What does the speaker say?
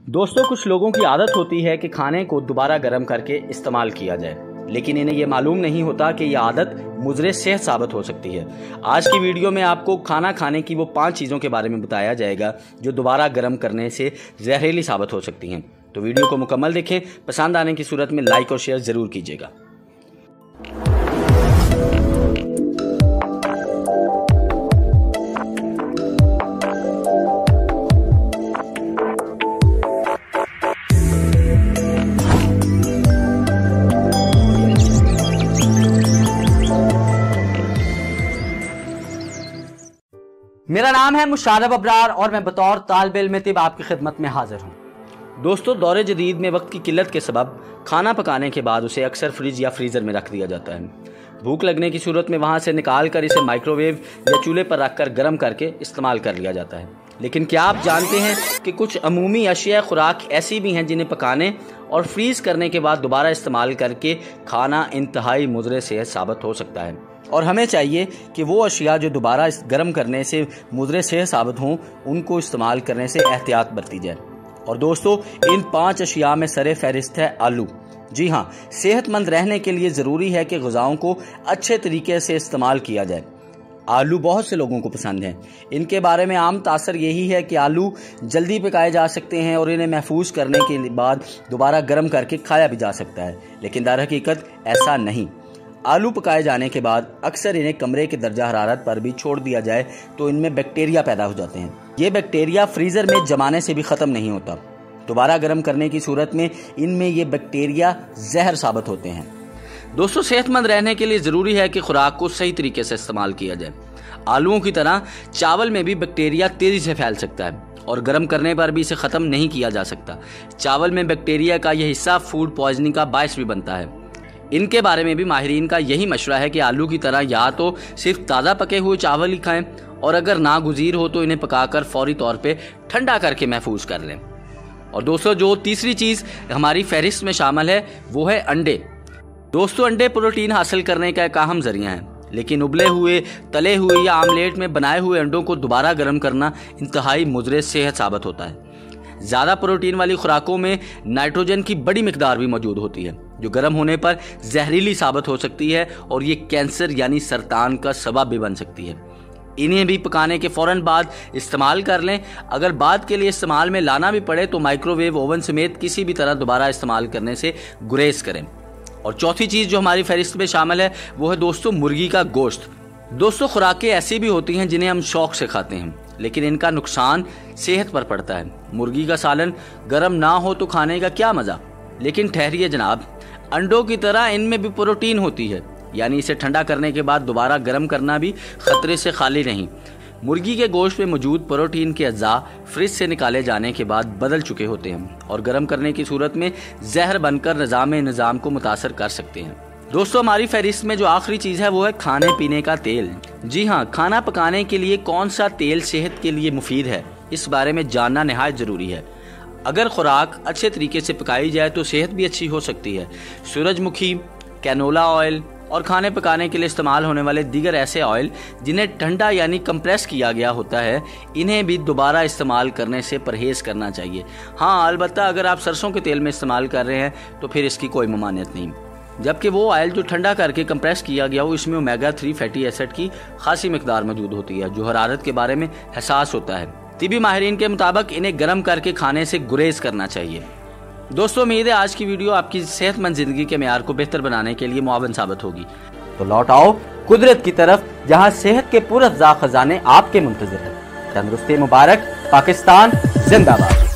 दोस्तों, कुछ लोगों की आदत होती है कि खाने को दोबारा गर्म करके इस्तेमाल किया जाए, लेकिन इन्हें यह मालूम नहीं होता कि यह आदत मुज़रे सेहत साबित हो सकती है। आज की वीडियो में आपको खाना खाने की वो 5 चीज़ों के बारे में बताया जाएगा जो दोबारा गर्म करने से जहरीली साबित हो सकती हैं। तो वीडियो को मुकम्मल देखें। पसंद आने की सूरत में लाइक और शेयर ज़रूर कीजिएगा। मेरा नाम है मुशारफ अबरार और मैं बतौर तालिबे इल्म तिब आपकी खिदमत में हाजिर हूँ। दोस्तों, दौरे जदीद में वक्त की किल्लत के सबब खाना पकाने के बाद उसे अक्सर फ्रिज या फ्रीज़र में रख दिया जाता है। भूख लगने की सूरत में वहाँ से निकाल कर इसे माइक्रोवेव या चूल्हे पर रख कर गर्म करके इस्तेमाल कर लिया जाता है। लेकिन क्या आप जानते हैं कि कुछ अमूमी अशिया खुराक ऐसी भी हैं जिन्हें पकाने और फ्रीज़ करने के बाद दोबारा इस्तेमाल करके खाना इंतहाई मुज़रे सेहत साबित हो सकता है, और हमें चाहिए कि वो अशिया जो दोबारा गर्म करने से मुज़रे सेहत साबित हों उनको इस्तेमाल करने से एहतियात बरती जाए। और दोस्तों, इन 5 अशिया में सरे फहरिस्त है आलू। जी हाँ, सेहतमंद रहने के लिए ज़रूरी है कि ग़िज़ाओं को अच्छे तरीके से इस्तेमाल किया जाए। आलू बहुत से लोगों को पसंद हैं। इनके बारे में आम तासर यही है कि आलू जल्दी पकाए जा सकते हैं और इन्हें महफूज करने के बाद दोबारा गर्म करके खाया भी जा सकता है, लेकिन दर हकीकत ऐसा नहीं। आलू पकाए जाने के बाद अक्सर इन्हें कमरे के दर्जा हरारत पर भी छोड़ दिया जाए तो इनमें बैक्टीरिया पैदा हो जाते हैं। ये बैक्टीरिया फ्रीज़र में जमाने से भी ख़त्म नहीं होता। दोबारा गर्म करने की सूरत में इनमें ये बैक्टीरिया जहर साबित होते हैं। दोस्तों, सेहतमंद रहने के लिए ज़रूरी है कि खुराक को सही तरीके से इस्तेमाल किया जाए। आलूओं की तरह चावल में भी बैक्टीरिया तेज़ी से फैल सकता है और गर्म करने पर भी इसे ख़त्म नहीं किया जा सकता। चावल में बैक्टीरिया का यह हिस्सा फूड पॉइजनिंग का बायस भी बनता है। इनके बारे में भी माहिरीन का यही मशवरा है कि आलू की तरह या तो सिर्फ ताज़ा पके हुए चावल ही खाएं, और अगर नागुज़ीर हो तो इन्हें पकाकर फौरी तौर पे ठंडा करके महफूज कर लें। और दोस्तों, जो तीसरी चीज़ हमारी फहरिस्त में शामिल है वो है अंडे। दोस्तों, अंडे प्रोटीन हासिल करने का एक अहम ज़रिया है, लेकिन उबले हुए, तले हुए या आमलेट में बनाए हुए अंडों को दोबारा गर्म करना इंतहाई मुज़रे सेहत साबित होता है। ज़्यादा प्रोटीन वाली खुराकों में नाइट्रोजन की बड़ी मिकदार भी मौजूद होती है, जो गर्म होने पर जहरीली साबित हो सकती है और ये कैंसर यानी सरतान का सबब भी बन सकती है। इन्हें भी पकाने के फ़ौरन बाद इस्तेमाल कर लें। अगर बाद के लिए इस्तेमाल में लाना भी पड़े तो माइक्रोवेव ओवन समेत किसी भी तरह दोबारा इस्तेमाल करने से गुरेज करें। और चौथी चीज़ जो हमारी फहरिस्त में शामिल है वो है दोस्तों मुर्गी का गोश्त। दोस्तों, खुराकें ऐसी भी होती हैं जिन्हें हम शौक से खाते हैं, लेकिन इनका नुकसान सेहत पर पड़ता है। मुर्गी का सालन गर्म ना हो तो खाने का क्या मज़ा। लेकिन ठहरिए जनाब, अंडों की तरह इनमें भी प्रोटीन होती है, यानी इसे ठंडा करने के बाद दोबारा गर्म करना भी खतरे से खाली नहीं। मुर्गी के गोश्त में मौजूद प्रोटीन के अज्जा फ्रिज से निकाले जाने के बाद बदल चुके होते हैं और गर्म करने की सूरत में जहर बनकर निज़ाम को मुतासर कर सकते हैं। दोस्तों, हमारी फहरिस्त में जो आखिरी चीज़ है वो है खाने पीने का तेल। जी हाँ, खाना पकाने के लिए कौन सा तेल सेहत के लिए मुफीद है, इस बारे में जानना नहायत ज़रूरी है। अगर खुराक अच्छे तरीके से पकाई जाए तो सेहत भी अच्छी हो सकती है। सूरजमुखी, कैनोला ऑयल और खाने पकाने के लिए इस्तेमाल होने वाले दीगर ऐसे ऑयल जिन्हें ठंडा यानी कंप्रेस किया गया होता है, इन्हें भी दोबारा इस्तेमाल करने से परहेज़ करना चाहिए। हाँ, अलबत्ता अगर आप सरसों के तेल में इस्तेमाल कर रहे हैं तो फिर इसकी कोई ममानियत नहीं, जबकि वो ऑयल जो ठंडा करके कंप्रेस किया गया हो इसमें ओमेगा 3 फैटी एसिड की खासी मिकदार मौजूद होती है, जो हरारत के बारे में हसास होता है। तिबी माहिरीन के मुताबिक इन्हें गर्म करके खाने से गुरेज करना चाहिए। दोस्तों, उम्मीद है आज की वीडियो आपकी सेहतमंद जिंदगी के मेयार को बेहतर बनाने के लिए मुआवन साबित होगी। तो लौट आओ कुदरत की तरफ, जहां सेहत के पुरअफ़ज़ा खजाने आपके मुंतज़िर हैं। तंदुरुस्ती मुबारक। पाकिस्तान जिंदाबाद।